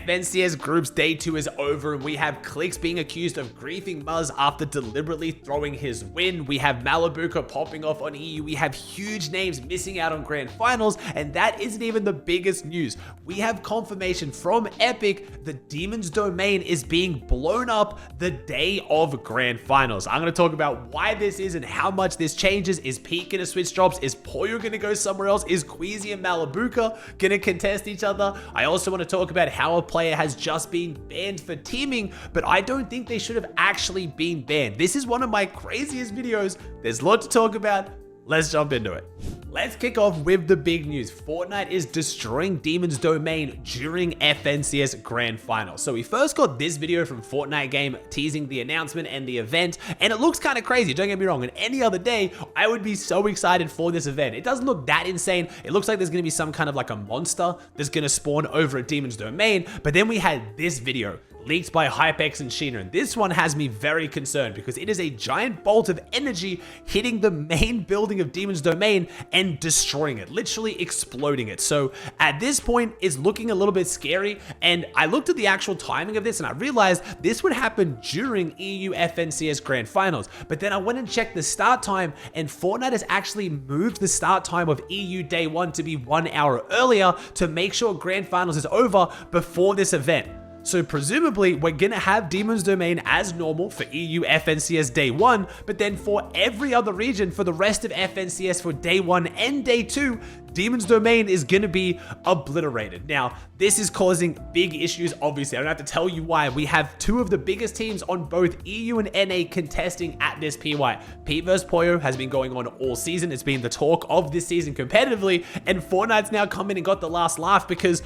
FNCS Groups Day 2 is over, and we have Clicks being accused of griefing Muzz after deliberately throwing his win. We have Malabuka popping off on EU. We have huge names missing out on Grand Finals, and that isn't even the biggest news. We have confirmation from Epic the Demon's Domain is being blown up the day of Grand Finals. I'm going to talk about why this is and how much this changes. Is Pete going to switch drops? Is Poyo going to go somewhere else? Is Queasy and Malabuka going to contest each other? I also want to talk about how a player has just been banned for teaming, but I don't think they should have actually been banned. This is one of my craziest videos. There's a lot to talk about. Let's jump into it. Let's kick off with the big news. Fortnite is destroying Demon's Domain during FNCS Grand Final. So we first got this video from Fortnite Game teasing the announcement and the event, and it looks kind of crazy, don't get me wrong. And any other day, I would be so excited for this event. It doesn't look that insane. It looks like there's going to be some kind of like a monster that's going to spawn over at Demon's Domain. But then we had this video leaked by HypeX and Sheena, and this one has me very concerned because it is a giant bolt of energy hitting the main building of Demon's Domain and destroying it, literally exploding it. So at this point, it's looking a little bit scary, and I looked at the actual timing of this and I realized this would happen during EU FNCS Grand Finals, but then I went and checked the start time, and Fortnite has actually moved the start time of EU Day 1 to be 1 hour earlier to make sure Grand Finals is over before this event. So presumably, we're going to have Demon's Domain as normal for EU FNCS Day 1, but then for every other region for the rest of FNCS for Day 1 and Day 2, Demon's Domain is going to be obliterated. Now, this is causing big issues, obviously. I don't have to tell you why. We have two of the biggest teams on both EU and NA contesting at this PY. Pete vs. Poyo has been going on all season. It's been the talk of this season competitively, and Fortnite's now come in and got the last laugh because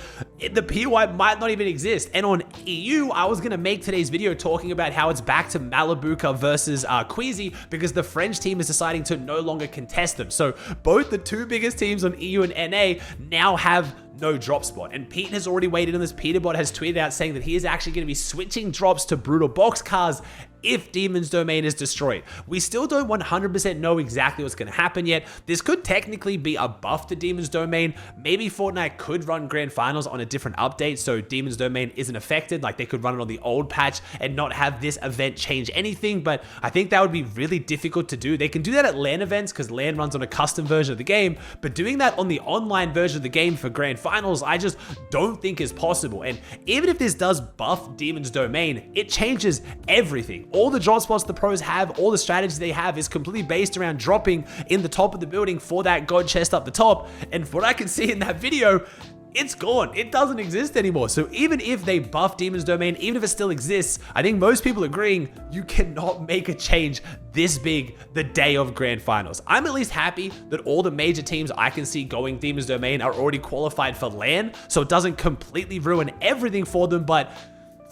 the PY might not even exist. And on EU, I was going to make today's video talking about how it's back to Malabuka versus Queasy because the French team is deciding to no longer contest them. So both the two biggest teams on EU and NA now have no drop spot, and Pete has already weighed in on this. Peterbot has tweeted out saying that he is actually going to be switching drops to brutal boxcars if Demon's Domain is destroyed. We still don't 100% know exactly what's going to happen yet. This could technically be a buff to Demon's Domain. Maybe Fortnite could run Grand Finals on a different update so Demon's Domain isn't affected. Like they could run it on the old patch and not have this event change anything, but I think that would be really difficult to do. They can do that at LAN events because LAN runs on a custom version of the game, but doing that on the online version of the game for Grand Finals, I just don't think is possible. And even if this does buff Demon's Domain, it changes everything. All the drop spots the pros have, all the strategies they have is completely based around dropping in the top of the building for that god chest up the top. And from what I can see in that video, it's gone. It doesn't exist anymore. So even if they buff Demon's Domain, even if it still exists, I think most people agreeing you cannot make a change this big the day of Grand Finals. I'm at least happy that all the major teams I can see going Demon's Domain are already qualified for LAN, so it doesn't completely ruin everything for them, but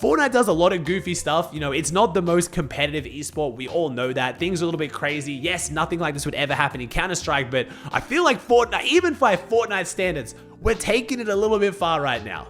Fortnite does a lot of goofy stuff. You know, it's not the most competitive esport. We all know that. Things are a little bit crazy. Yes, nothing like this would ever happen in Counter-Strike, but I feel like Fortnite, even by Fortnite standards, we're taking it a little bit far right now.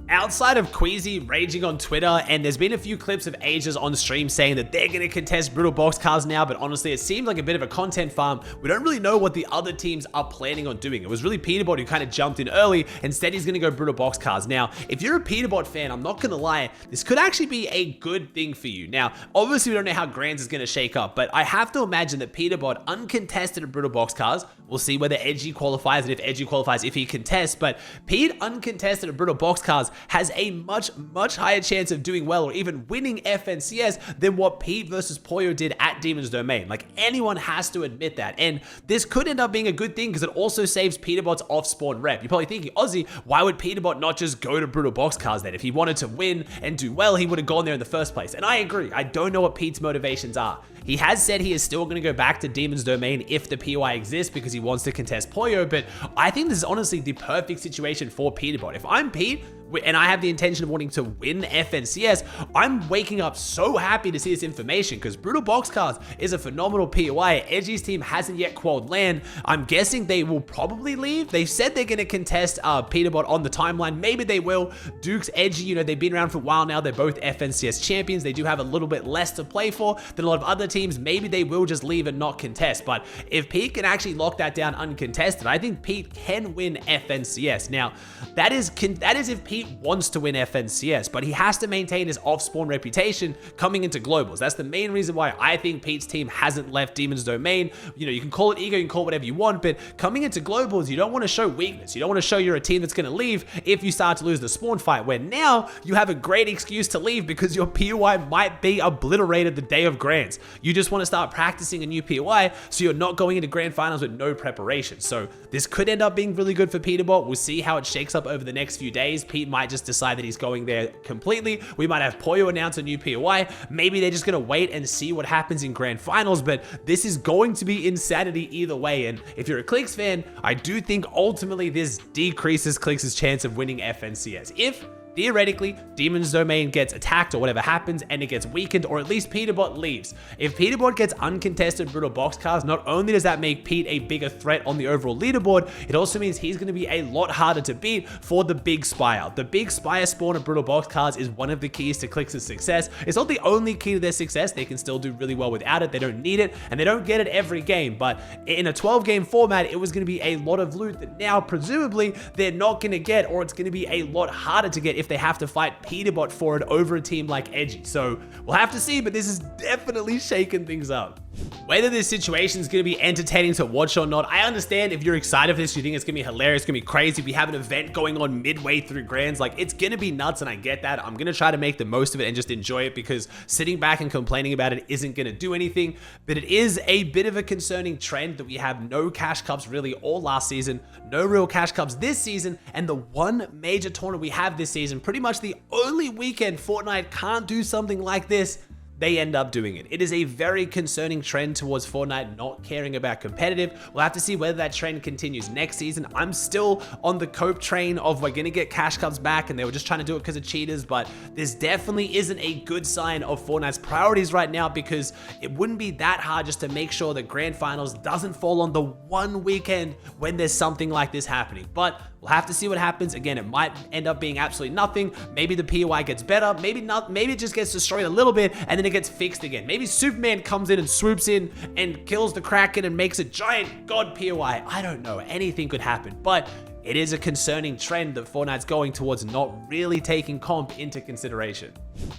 Outside of Queasy raging on Twitter, and there's been a few clips of Ages on stream saying that they're going to contest Brutal Boxcars now, but honestly, it seemed like a bit of a content farm. We don't really know what the other teams are planning on doing. It was really Peterbot who kind of jumped in early and said he's going to go Brutal Boxcars. Now, if you're a Peterbot fan, I'm not going to lie, this could actually be a good thing for you. Now, obviously, we don't know how Grands is going to shake up, but I have to imagine that Peterbot uncontested at Brutal Boxcars. We'll see whether Edgy qualifies, and if Edgy qualifies, if he contests, but Pete uncontested at Brutal Boxcars has a much higher chance of doing well or even winning FNCS than what Pete versus Poyo did at Demon's Domain. Like, anyone has to admit that. And this could end up being a good thing because it also saves Peterbot's off-spawn rep. You're probably thinking, Aussie, why would Peterbot not just go to Brutal Boxcars then? If he wanted to win and do well, he would have gone there in the first place. And I agree. I don't know what Pete's motivations are. He has said he is still going to go back to Demon's Domain if the POI exists because he wants to contest Poyo, but I think this is honestly the perfect situation for Peterbot. If I'm Pete, and I have the intention of wanting to win FNCS, I'm waking up so happy to see this information because Brutal Boxcars is a phenomenal POI. Edgy's team hasn't yet qualified LAN. I'm guessing they will probably leave. They've said they're going to contest Peterbot on the timeline. Maybe they will. Duke's Edgy, you know, they've been around for a while now. They're both FNCS champions. They do have a little bit less to play for than a lot of other teams. Maybe they will just leave and not contest. But if Pete can actually lock that down uncontested, I think Pete can win FNCS. Now, that is if Pete Pete wants to win FNCS, but he has to maintain his off-spawn reputation coming into globals. That's the main reason why I think Pete's team hasn't left Demon's Domain. You know, you can call it ego, you can call it whatever you want, but coming into globals, you don't want to show weakness. You don't want to show you're a team that's going to leave if you start to lose the spawn fight, where now you have a great excuse to leave because your POI might be obliterated the day of Grands. You just want to start practicing a new POI so you're not going into Grand Finals with no preparation. So this could end up being really good for Peterbot. We'll see how it shakes up over the next few days. Pete might just decide that he's going there completely. We might have Poyo announce a new POI. Maybe they're just going to wait and see what happens in Grand Finals, but this is going to be insanity either way. And if you're a Clix fan, I do think ultimately this decreases Clix's chance of winning FNCS. If theoretically, Demon's Domain gets attacked or whatever happens and it gets weakened, or at least Peterbot leaves. If Peterbot gets uncontested brutal boxcars, not only does that make Pete a bigger threat on the overall leaderboard, it also means he's going to be a lot harder to beat for the Big Spire. The Big Spire spawn of brutal boxcars is one of the keys to Clix's success. It's not the only key to their success. They can still do really well without it. They don't need it, and they don't get it every game, but in a 12-game format, it was going to be a lot of loot that now, presumably, they're not going to get, or it's going to be a lot harder to get if they have to fight Peterbot for it over a team like Edgy. So we'll have to see, but this is definitely shaking things up. Whether this situation is going to be entertaining to watch or not, I understand if you're excited for this, you think it's going to be hilarious, it's going to be crazy. We have an event going on midway through Grands, like it's going to be nuts, and I get that. I'm going to try to make the most of it and just enjoy it, because sitting back and complaining about it isn't going to do anything. But it is a bit of a concerning trend that we have no cash cups really all last season, no real cash cups this season, and the one major tournament we have this season, pretty much the only weekend Fortnite can't do something like this, they end up doing it. It is a very concerning trend towards Fortnite not caring about competitive. We'll have to see whether that trend continues next season. I'm still on the cope train of we're gonna get cash cups back, and they were just trying to do it because of cheaters, but this definitely isn't a good sign of Fortnite's priorities right now, because it wouldn't be that hard just to make sure that Grand Finals doesn't fall on the one weekend when there's something like this happening. But we'll have to see what happens. Again, it might end up being absolutely nothing. Maybe the POI gets better, maybe not, maybe it just gets destroyed a little bit and then it gets fixed again. Maybe Superman comes in and swoops in and kills the Kraken and makes a giant god POI. I don't know, anything could happen, but it is a concerning trend that Fortnite's going towards not really taking comp into consideration.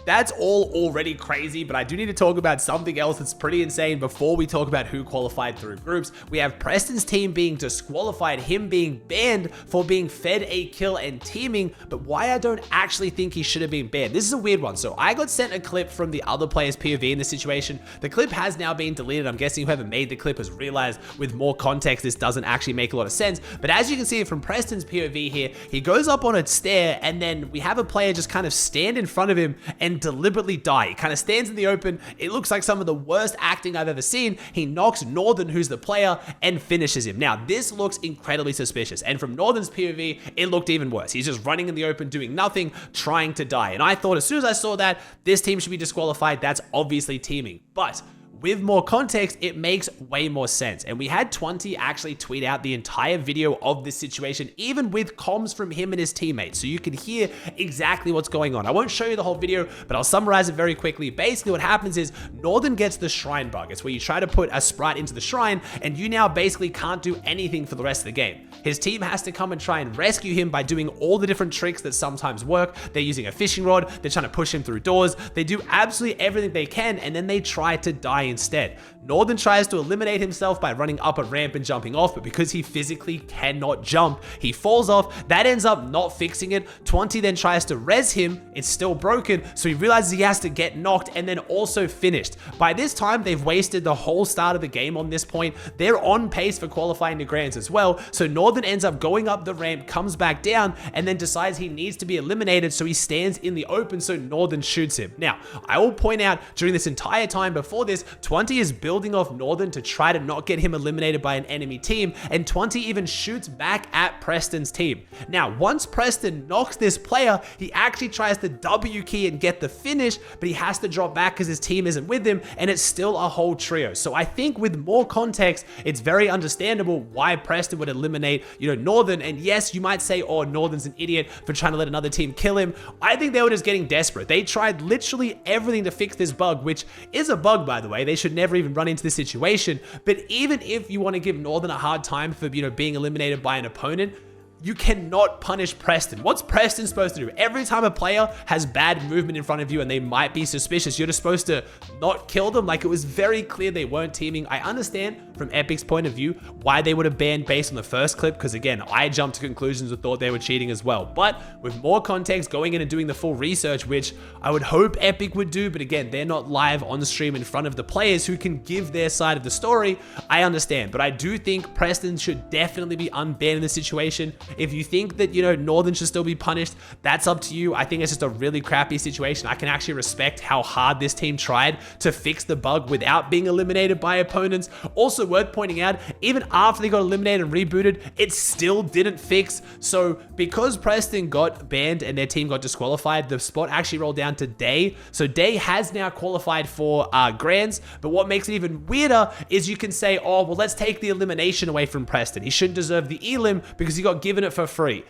That's all already crazy, but I do need to talk about something else that's pretty insane before we talk about who qualified through groups. We have Preston's team being disqualified, him being banned for being fed a kill and teaming, but why I don't actually think he should have been banned. This is a weird one. So I got sent a clip from the other player's POV in this situation. The clip has now been deleted. I'm guessing whoever made the clip has realized with more context this doesn't actually make a lot of sense, but as you can see from Preston's POV here, he goes up on a stair and then we have a player just kind of stand in front of him and deliberately die. He kind of stands in the open. It looks like some of the worst acting I've ever seen. He knocks Northern, who's the player, and finishes him. Now, this looks incredibly suspicious, and from Northern's POV, it looked even worse. He's just running in the open, doing nothing, trying to die. And I thought as soon as I saw that, this team should be disqualified. That's obviously teaming. But with more context, it makes way more sense. And we had 20 actually tweet out the entire video of this situation, even with comms from him and his teammates, so you can hear exactly what's going on. I won't show you the whole video, but I'll summarize it very quickly. Basically, what happens is Northern gets the shrine bug. It's where you try to put a sprite into the shrine, and you now basically can't do anything for the rest of the game. His team has to come and try and rescue him by doing all the different tricks that sometimes work. They're using a fishing rod, they're trying to push him through doors, they do absolutely everything they can, and then they try to die instead. Northern tries to eliminate himself by running up a ramp and jumping off, but because he physically cannot jump, he falls off. That ends up not fixing it. 20 then tries to res him. It's still broken, so he realizes he has to get knocked and then also finished. By this time, they've wasted the whole start of the game on this point. They're on pace for qualifying to Grands as well, so Northern ends up going up the ramp, comes back down, and then decides he needs to be eliminated, so he stands in the open so Northern shoots him. Now, I will point out, during this entire time before this, 20 is building off Northern to try to not get him eliminated by an enemy team, and 20 even shoots back at Preston's team. Now, once Preston knocks this player, he actually tries the W key and get the finish, but he has to drop back because his team isn't with him, and it's still a whole trio. So I think with more context, it's very understandable why Preston would eliminate, Northern. And yes, you might say, oh, Northern's an idiot for trying to let another team kill him. I think they were just getting desperate. They tried literally everything to fix this bug, which is a bug, by the way. They should never even run into this situation. But even if you want to give Northern a hard time for, being eliminated by an opponent, you cannot punish Preston. What's Preston supposed to do? Every time a player has bad movement in front of you and they might be suspicious, you're just supposed to not kill them. Like, it was very clear they weren't teaming. I understand from Epic's point of view why they would have banned based on the first clip, because again, I jumped to conclusions and thought they were cheating as well. But with more context, going in and doing the full research, which I would hope Epic would do, but again, they're not live on stream in front of the players who can give their side of the story. I understand, but I do think Preston should definitely be unbanned in this situation. If you think that, you know, Northern should still be punished, that's up to you. I think it's just a really crappy situation. I can actually respect how hard this team tried to fix the bug without being eliminated by opponents. Also worth pointing out, even after they got eliminated and rebooted, it still didn't fix. So because Preston got banned and their team got disqualified, the spot actually rolled down to Day. So Day has now qualified for Grands, but what makes it even weirder is you can say, oh, well, let's take the elimination away from Preston. He shouldn't deserve the elim because he got given it for free.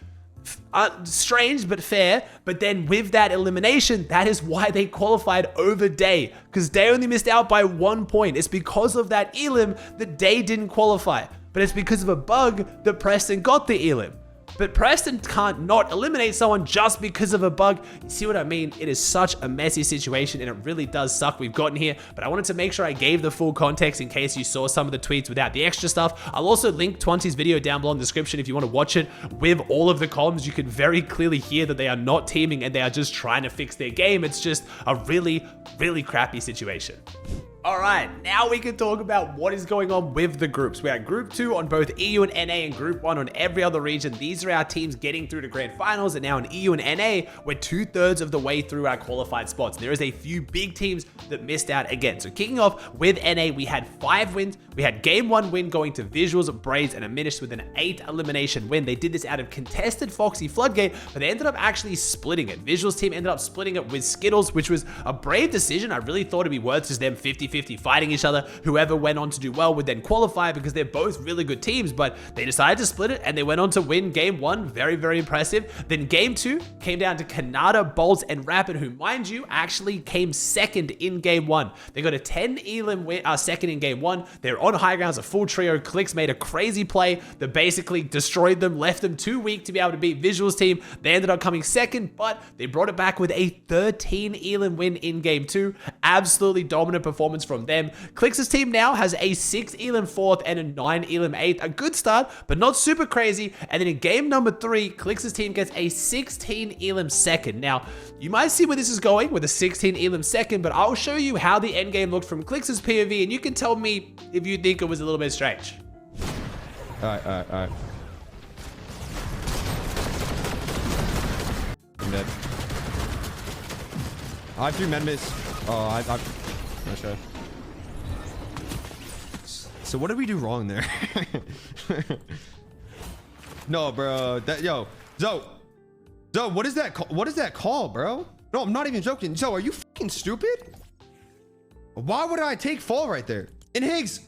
Strange, but fair. But then with that elimination, that is why they qualified over Day, because Day only missed out by 1 point. It's because of that elim that Day didn't qualify, but it's because of a bug that Preston got the elim. But Preston can't not eliminate someone just because of a bug. You see what I mean? It is such a messy situation, and it really does suck we've gotten here. But I wanted to make sure I gave the full context in case you saw some of the tweets without the extra stuff. I'll also link Twenty's video down below in the description if you want to watch it with all of the comms. You can very clearly hear that they are not teaming and they are just trying to fix their game. It's just a really, really crappy situation. All right, now we can talk about what is going on with the groups. We are Group 2 on both EU and NA and Group 1 on every other region. These are our teams getting through to Grand Finals, and now in EU and NA, we're 2/3 of the way through our qualified spots. There is a few big teams that missed out again. So kicking off with NA, we had 5 wins. We had Game 1 win going to Visuals, Braids, and Aminish with an 8 elimination win. They did this out of contested Foxy Floodgate, but they ended up actually splitting it. Visuals team ended up splitting it with Skittles, which was a brave decision. I really thought it'd be worth just them 50-50 fighting each other. Whoever went on to do well would then qualify because they're both really good teams, but they decided to split it and they went on to win Game 1. Very, very impressive. Then Game 2 came down to Kanata, Bolts, and Rapid, who, mind you, actually came second in Game 1. They got a 10 elim win, second in Game 1. They're on high grounds, a full trio. Clicks made a crazy play that basically destroyed them, left them too weak to be able to beat Visuals team. They ended up coming second, but they brought it back with a 13 elim win in Game 2. Absolutely dominant performance from them. Clicks' team now has a 6 elim 4th and a 9 elim 8th. A good start, but not super crazy. And then in game number 3, Clicks' team gets a 16 elim 2nd. Now, you might see where this is going with a 16 elim 2nd, but I'll show you how the endgame looked from Clicks' POV, and you can tell me if you think it was a little bit strange. Alright. I'm dead. I have 3 med miss. Oh, I'm not sure. So what did we do wrong there? No, bro. Zoe, what is that? What is that call, bro? No, I'm not even joking. Zoe, are you fucking stupid? Why would I take fall right there? And Higgs,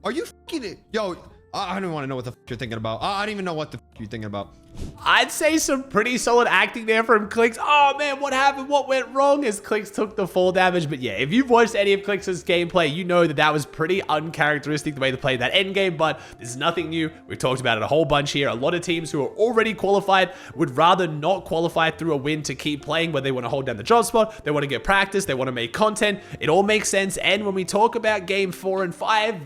are you fucking... Yo, I don't want to know what the fuck you're thinking about. I don't even know what the fuck you're thinking about. I'd say some pretty solid acting there from Clicks. Oh man, what happened? What went wrong? As Clicks took the fall damage. But yeah, if you've watched any of Clicks' gameplay, you know that that was pretty uncharacteristic the way they played that end game. But this is nothing new. We've talked about it a whole bunch here. A lot of teams who are already qualified would rather not qualify through a win to keep playing, where they want to hold down the drop spot, they want to get practice, they want to make content. It all makes sense. And when we talk about game 4 and 5,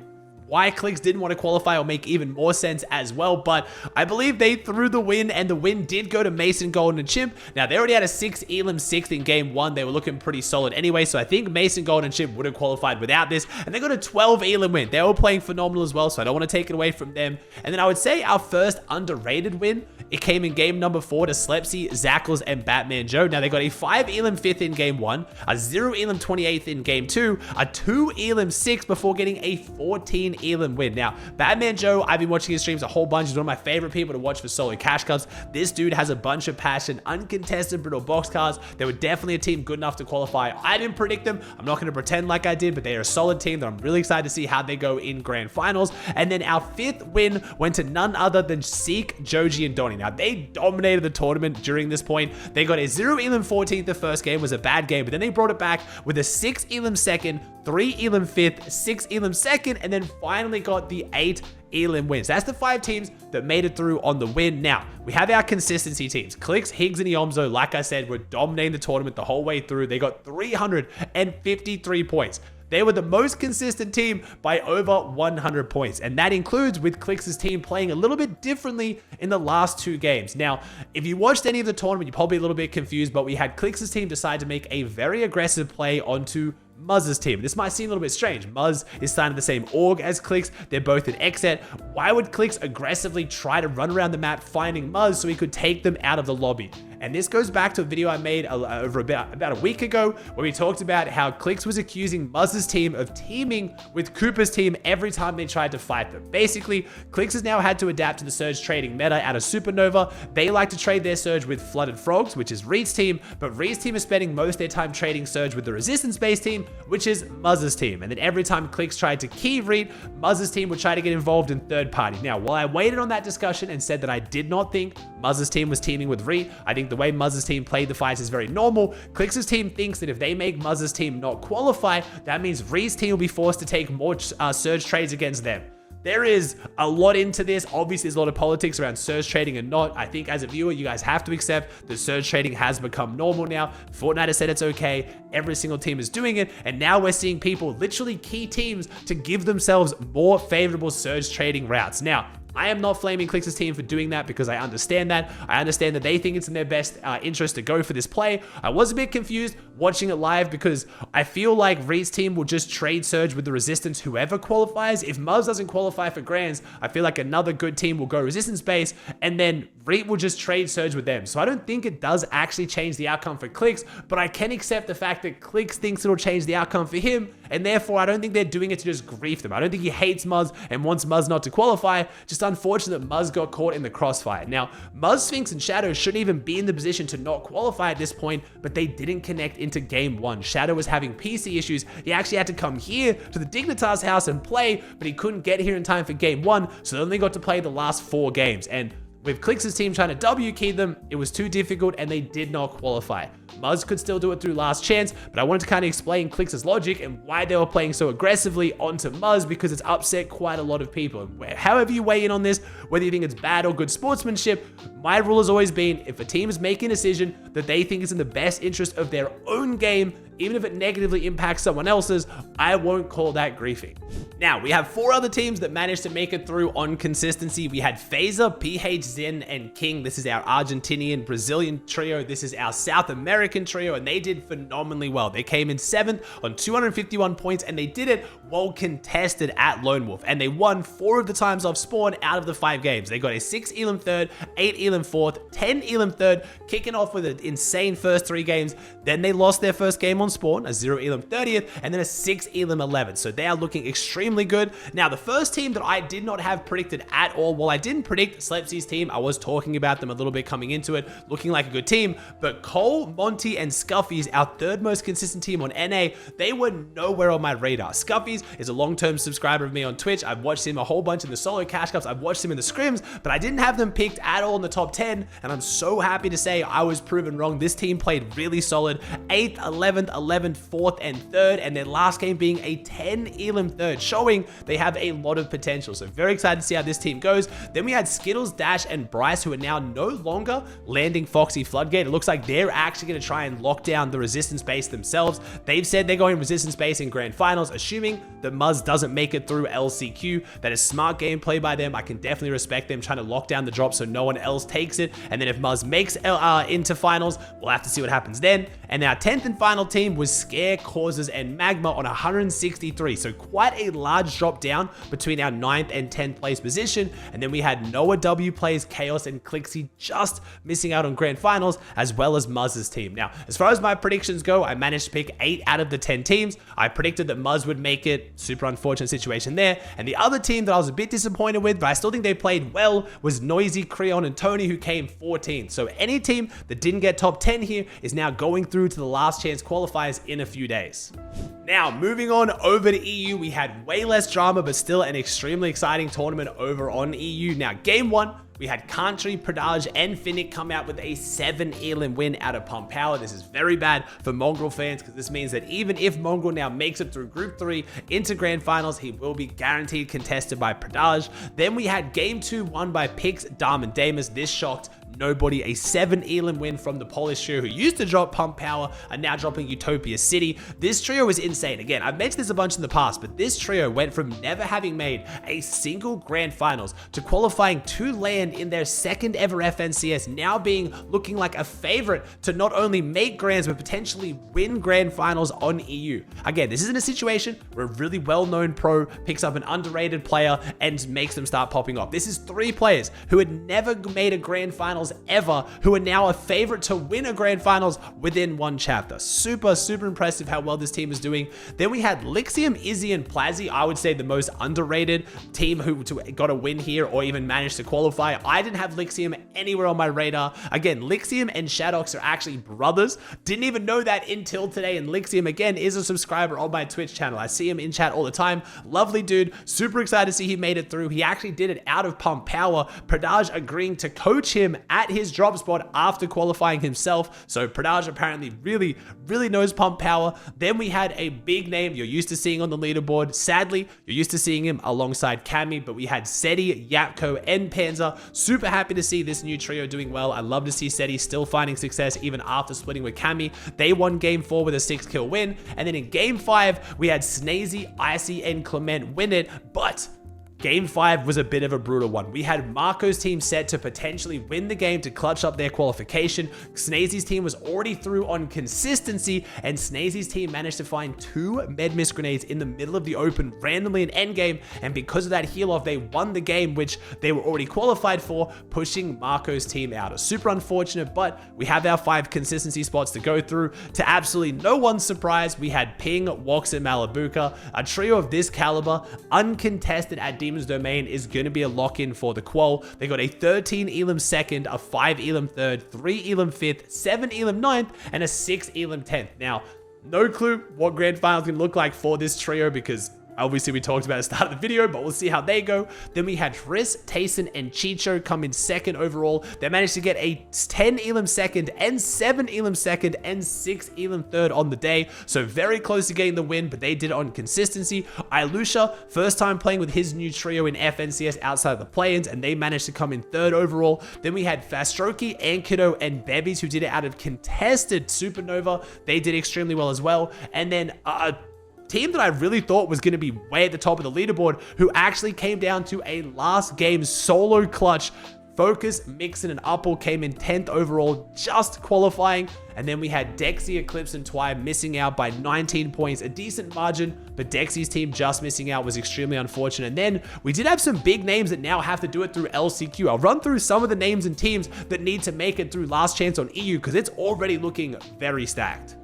why Clicks didn't want to qualify will make even more sense as well. But I believe they threw the win, and the win did go to Mason, Golden, and Chimp. Now, they already had a 6 elim 6th in game 1. They were looking pretty solid anyway, so I think Mason, Golden, and Chimp would have qualified without this. And they got a 12 elim win. They were playing phenomenal as well, so I don't want to take it away from them. And then I would say our first underrated win, it came in game number 4 to Slepsy, Zackles, and Batman Joe. Now, they got a 5 elim 5th in game 1, a 0 elim 28th in game 2, a 2 elim 6 before getting a 14 elim win. Now, Batman Joe, I've been watching his streams a whole bunch. He's one of my favorite people to watch for solo cash cups. This dude has a bunch of passion, uncontested brutal box cars. They were definitely a team good enough to qualify. I didn't predict them. I'm not going to pretend like I did, but they are a solid team that I'm really excited to see how they go in grand finals. And then our 5th win went to none other than Seek, Joji, and Donnie. Now, they dominated the tournament during this point. They got a 0 elim 14th. The first game was a bad game, but then they brought it back with a 6 elim 2nd, 3 elim 5th, 6 elim 2nd, and then finally got the 8 elim wins. That's the 5 teams that made it through on the win. Now, we have our consistency teams. Clicks, Higgs, and Iomzo, like I said, were dominating the tournament the whole way through. They got 353 points. They were the most consistent team by over 100 points. And that includes with Clix' team playing a little bit differently in the last 2 games. Now, if you watched any of the tournament, you're probably a little bit confused, but we had Clix' team decide to make a very aggressive play onto Muzz's team. This might seem a little bit strange. Muzz is signed to the same org as Clix. They're both in Xset. Why would Clix aggressively try to run around the map finding Muzz so he could take them out of the lobby? And this goes back to a video I made over about a week ago where we talked about how Clix was accusing Muzz's team of teaming with Cooper's team every time they tried to fight them. Basically, Clix has now had to adapt to the Surge trading meta out of Supernova. They like to trade their Surge with Flooded Frogs, which is Reed's team, but Reed's team is spending most of their time trading Surge with the Resistance-based team, which is Muzz's team. And then every time Clix tried to key Reed, Muzz's team would try to get involved in third party. Now, while I waited on that discussion and said that I did not think Muzz's team was teaming with Reed, I think the way Muzz's team played the fights is very normal. Clix's team thinks that if they make Muzz's team not qualify, that means Reed's team will be forced to take more Surge trades against them. There is a lot into this. Obviously, there's a lot of politics around Surge trading and not. I think as a viewer, you guys have to accept that Surge trading has become normal now. Fortnite has said it's okay. Every single team is doing it. And now we're seeing people literally key teams to give themselves more favorable Surge trading routes. Now, I am not flaming Clix's team for doing that because I understand that. I understand that they think it's in their best interest to go for this play. I was a bit confused watching it live because I feel like Reed's team will just trade Surge with the Resistance whoever qualifies. If Muzz doesn't qualify for Grands, I feel like another good team will go Resistance base and then Reed will just trade Surge with them. So I don't think it does actually change the outcome for Clix, but I can accept the fact that Clix thinks it'll change the outcome for him, and therefore I don't think they're doing it to just grief them. I don't think he hates Muzz and wants Muzz not to qualify. Just unfortunate that Muzz got caught in the crossfire. Now, Muzz, Sphinx, and Shadow shouldn't even be in the position to not qualify at this point, but they didn't connect into game 1. Shadow was having PC issues. He actually had to come here to the Dignitas house and play, but he couldn't get here in time for game 1, so they only got to play the last 4 games. And with Clix's team trying to W-key them, it was too difficult and they did not qualify. Muzz could still do it through last chance, but I wanted to kind of explain Clix's logic and why they were playing so aggressively onto Muzz because it's upset quite a lot of people. However you weigh in on this, whether you think it's bad or good sportsmanship, my rule has always been if a team is making a decision that they think is in the best interest of their own game, even if it negatively impacts someone else's, I won't call that griefing. Now, we have 4 other teams that managed to make it through on consistency. We had Phaser, PH, Zen, and King. This is our Argentinian, Brazilian trio. This is our South American trio, and they did phenomenally well. They came in 7th on 251 points, and they did it well contested at Lone Wolf, and they won 4 of the times off spawn out of the 5 games. They got a 6 elim 3rd, 8 elim 4th, 10 elim 3rd, kicking off with an insane first 3 games. Then they lost their first game on spawn, a 0 elim 30th, and then a 6 elim 11th. So they are looking extremely good. Now, the first team that I did not have predicted at all, while I didn't predict Slepsy's team, I was talking about them a little bit coming into it, looking like a good team, but Cole, Monty, and Scuffy's, our 3rd most consistent team on NA, they were nowhere on my radar. Scuffy's is a long-term subscriber of me on Twitch. I've watched him a whole bunch in the solo cash cups. I've watched him in the scrims, but I didn't have them picked at all in the top 10, and I'm so happy to say I was proven wrong. This team played really solid. 8th, 11th, 11th, 4th, and 3rd, and their last game being a 10 elim 3rd, showing they have a lot of potential. So very excited to see how this team goes. Then we had Skittles, Dash, and Bryce, who are now no longer landing Foxy Floodgate. It looks like they're actually going to try and lock down the Resistance base themselves. They've said they're going Resistance base in Grand Finals, assuming that Muzz doesn't make it through LCQ. That is smart gameplay by them. I can definitely respect them trying to lock down the drop so no one else takes it. And then if Muzz makes into finals, we'll have to see what happens then. And our 10th and final team was Scare, Causes, and Magma on 163. So quite a large drop down between our 9th and 10th place position. And then we had Noah W plays, Chaos, and Clixie just missing out on Grand Finals, as well as Muzz's team. Now, as far as my predictions go, I managed to pick 8 out of the 10 teams. I predicted that Muzz would make it. Super unfortunate situation there. And the other team that I was a bit disappointed with, but I still think they played well, was Noisy, Creon, and Tony, who came 14th. So any team that didn't get top 10 here is now going through to the last chance qualifiers in a few days. Now, moving on over to EU, we had way less drama, but still an extremely exciting tournament over on EU. Now, game 1, We had Country, Predage, and Finnick come out with a 7 elim win out of Pump Power. This is very bad for Mongrel fans because this means that even if Mongrel now makes it through Group 3 into Grand Finals, he will be guaranteed contested by Predage. Then we had Game 2 won by Pix, Dom, and Damus. This shocked nobody. A 7 elim win from the Polish trio who used to drop Pump Power are now dropping Utopia City. This trio was insane. Again, I've mentioned this a bunch in the past, but this trio went from never having made a single Grand Finals to qualifying to land in their second ever FNCS, now looking like a favorite to not only make Grands but potentially win Grand Finals on EU. Again, this isn't a situation where a really well-known pro picks up an underrated player and makes them start popping off. This is 3 players who had never made a Grand Finals ever, who are now a favorite to win a Grand Finals within one chapter. Super impressive how well this team is doing. Then we had Lixium, Izzy, and Plazzy. I would say the most underrated team who got a win here or even managed to qualify. I didn't have Lixium anywhere on my radar. Again, Lixium and Shadox are actually brothers. Didn't even know that until today, and Lixium, again, is a subscriber on my Twitch channel. I see him in chat all the time. Lovely dude. Super excited to see he made it through. He actually did it out of Pump Power. Predage agreeing to coach him at his drop spot after qualifying himself. So Predage apparently really knows Pump Power. Then we had a big name you're used to seeing on the leaderboard. Sadly, you're used to seeing him alongside Cammy, but we had Seti, Yapko, and Panzer. Super happy to see this new trio doing well. I love to see Seti still finding success even after splitting with Cammy. They won Game 4 with a 6-kill win. And then in Game 5, we had Snazy, Icy, and Clement win it, but Game 5 was a bit of a brutal one. We had Marco's team set to potentially win the game to clutch up their qualification. Snazy's team was already through on consistency, and Snazy's team managed to find 2 med-miss grenades in the middle of the open randomly in endgame, and because of that heal-off, they won the game, which they were already qualified for, pushing Marco's team out. Super unfortunate, but we have our 5 consistency spots to go through. To absolutely no one's surprise, we had Ping, Wox, and Malabuka. A trio of this caliber, uncontested at Demon's Domain, is going to be a lock-in for the qual. They got a 13 elim second, a 5 elim third, 3 elim fifth, 7 elim ninth, and a 6 elim 10th. Now, no clue what Grand Finals can look like for this trio because obviously we talked about at the start of the video, but we'll see how they go. Then we had Triss, Tayson, and Chicho come in second overall. They managed to get a 10 elim second and 7 elim second and 6 elim third on the day. So very close to getting the win, but they did it on consistency. Ilusha, first time playing with his new trio in FNCS outside of the play-ins, and they managed to come in third overall. Then we had Fastroki, Ankido, and Bebbies who did it out of contested Supernova. They did extremely well as well. And then team that I really thought was going to be way at the top of the leaderboard, who actually came down to a last game solo clutch. Focus, Mixon, and Upple came in 10th overall, just qualifying. And then we had Dexy, Eclipse, and Twy missing out by 19 points, a decent margin, but Dexy's team just missing out was extremely unfortunate. And then we did have some big names that now have to do it through LCQ. I'll run through some of the names and teams that need to make it through Last Chance on EU because it's already looking very stacked.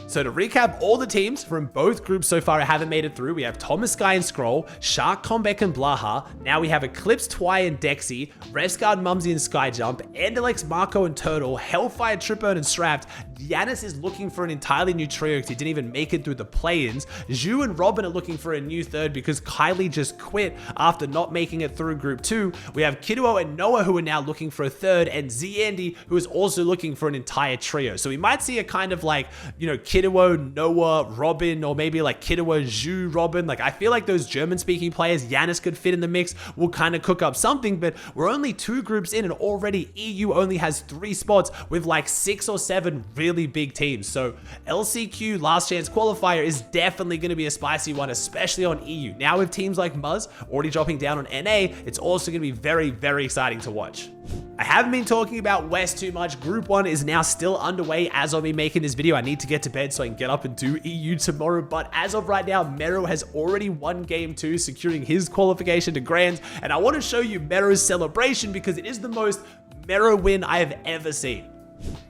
So to recap all the teams from both groups so far haven't made it through, we have Thomas Sky and Scroll, Shark, Combek, and Blaha. Now we have Eclipse, Twy, and Dexy, Resguard, Mumsy, and Skyjump, Andalex, Marco, and Turtle, Hellfire, Tripburn, and Strapped. Yanis is looking for an entirely new trio because he didn't even make it through the play-ins. Zhu and Robin are looking for a new third because Kylie just quit after not making it through Group 2. We have Kiduo and Noah who are now looking for a third, and Z Andy who is also looking for an entire trio. So we might see a kind of like, you know, Kiduo, Noah, Robin, or maybe like Kiduo, Zhu, Robin. Like I feel like those German-speaking players, Yanis could fit in the mix, will kind of cook up something, but we're only 2 groups in and already EU only has 3 spots with like 6 or 7 really big teams. So LCQ Last Chance Qualifier is definitely going to be a spicy one, especially on EU. Now with teams like Muzz already dropping down on NA, it's also going to be very, very exciting to watch. I haven't been talking about West too much. Group 1 is now still underway as of me making this video. I need to get to bed so I can get up and do EU tomorrow. But as of right now, Mero has already won Game 2, securing his qualification to Grands. And I want to show you Mero's celebration because it is the most Mero win I have ever seen.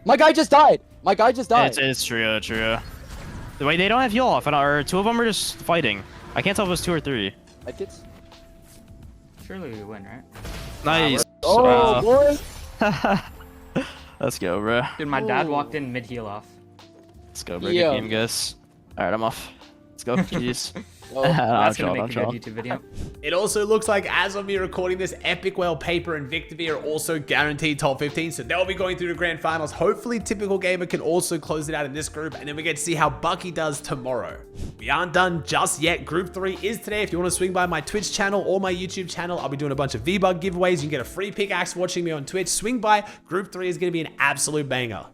My guy just died. My guy just died. It's true. The way they don't have heal off, or 2 of them are just fighting. I can't tell if it was 2 or 3. Medkits? Surely we win, right? Nice. Oh, boy. Let's go, bro. Dude, my dad walked in mid heal off. Let's go, bro. Yeah. Good game, guys. All right, I'm off. Let's go. Jeez. That's I'm gonna make a chill. good YouTube video. It also looks like as of me recording this, Epic Whale, Paper, and Victor are also guaranteed top 15, so they'll be going through the grand finals. Hopefully, Typical Gamer can also close it out in this group, and then we get to see how Bucky does tomorrow. We aren't done just yet. Group 3 is today. If you want to swing by my Twitch channel or my YouTube channel, I'll be doing a bunch of V-Bug giveaways. You can get a free pickaxe watching me on Twitch. Swing by. Group 3 is going to be an absolute banger.